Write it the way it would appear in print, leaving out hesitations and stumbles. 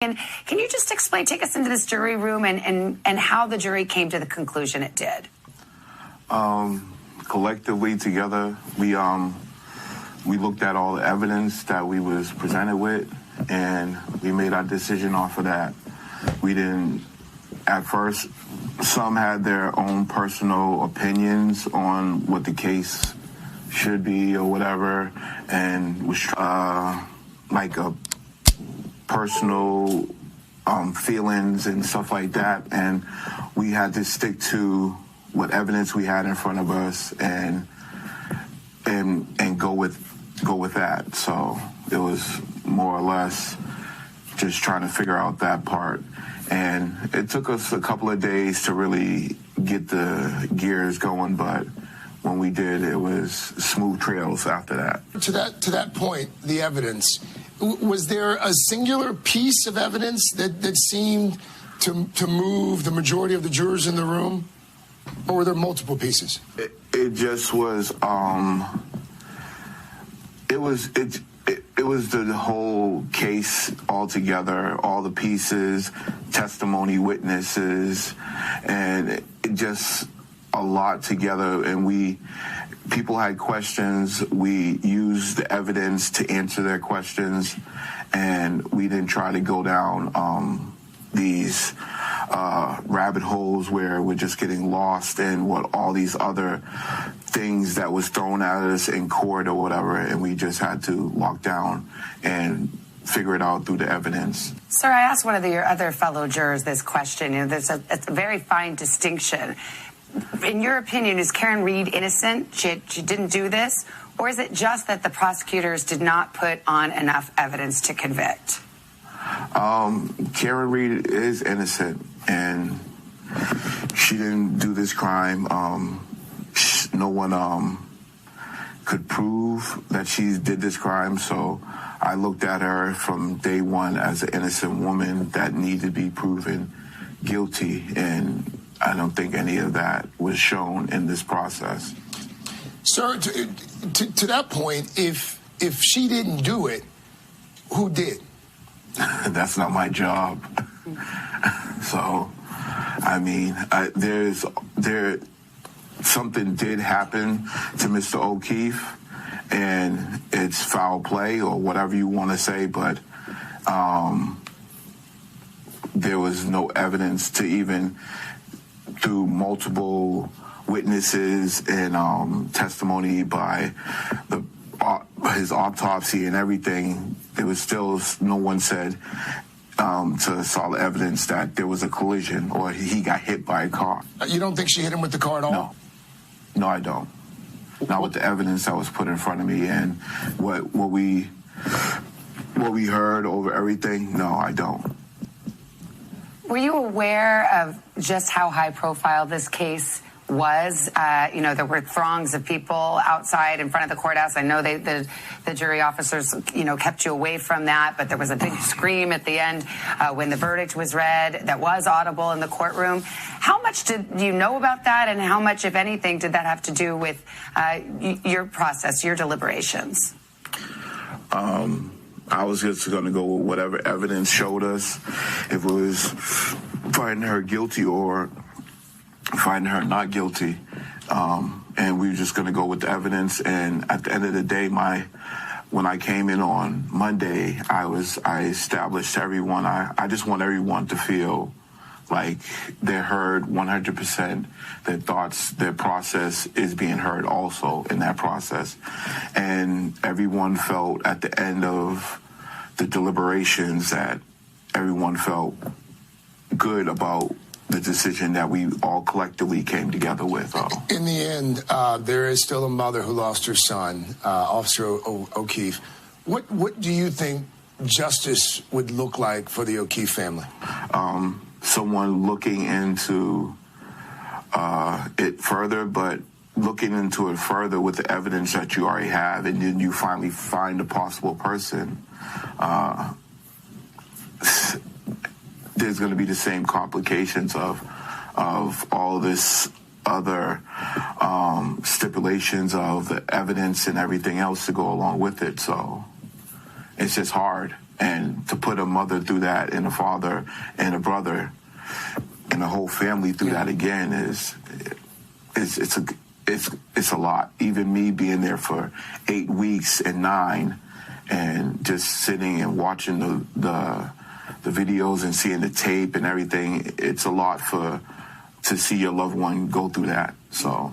And can you just explain, take us into this jury room and how the jury came to the conclusion it did? Collectively together, we looked at all the evidence that we was presented with, and we made our decision off of that. We didn't, at first, some had their own personal opinions on what the case should be or whatever, and was like a personal feelings and stuff like that, and we had to stick to what evidence we had in front of us and go with that. So it was more or less just trying to figure out that part, and it took us a couple of days to really get the gears going, but when we did, it was smooth trails after that. To that point, the evidence, was there a singular piece of evidence that seemed to move the majority of the jurors in the room, or were there multiple pieces? It just was. It was the whole case altogether, all the pieces, testimony, witnesses, and it just a lot together. And people had questions. We used the evidence to answer their questions, and we didn't try to go down these rabbit holes where we're just getting lost in what all these other things that was thrown at us in court or whatever, and we just had to lock down and figure it out through the evidence. Sir, I asked one of your other fellow jurors this question. It's a very fine distinction. In your opinion, is Karen Read innocent? She didn't do this? Or is it just that the prosecutors did not put on enough evidence to convict? Karen Read is innocent, and she didn't do this crime. No one could prove that she did this crime, so I looked at her from day one as an innocent woman that needed to be proven guilty, and I don't think any of that was shown in this process. Sir, to that point, if she didn't do it, who did? That's not my job. So, I mean, something did happen to Mr. O'Keefe, and it's foul play or whatever you want to say, but there was no evidence to even, through multiple witnesses and testimony by his autopsy and everything, there was still no one said to solid evidence that there was a collision or he got hit by a car. You don't think she hit him with the car at all? No, I don't. Not with the evidence that was put in front of me and what we heard over everything. No, I don't. Were you aware of just how high profile this case was? There were throngs of people outside in front of the courthouse. I know the jury officers, kept you away from that, but there was a big scream at the end when the verdict was read that was audible in the courtroom. How much did you know about that, and how much, if anything, did that have to do with your process, your deliberations? I was just going to go with whatever evidence showed us. If it was finding her guilty or finding her not guilty, and we were just going to go with the evidence. And at the end of the day, when I came in on Monday, I established to everyone, I just want everyone to feel like they're heard 100%, their thoughts, their process is being heard also in that process. And everyone felt at the end of the deliberations that everyone felt good about the decision that we all collectively came together with. In the end, there is still a mother who lost her son, Officer O'Keefe. What do you think justice would look like for the O'Keefe family? Someone looking into it further, but looking into it further with the evidence that you already have, and then you finally find a possible person, there's going to be the same complications of all this other stipulations of the evidence and everything else to go along with it. So it's just hard. And to put a mother through that, and a father and a brother and a whole family through that again it's a lot. Even me being there for 8 weeks and 9, and just sitting and watching the videos and seeing the tape and everything, it's a lot to see your loved one go through that. So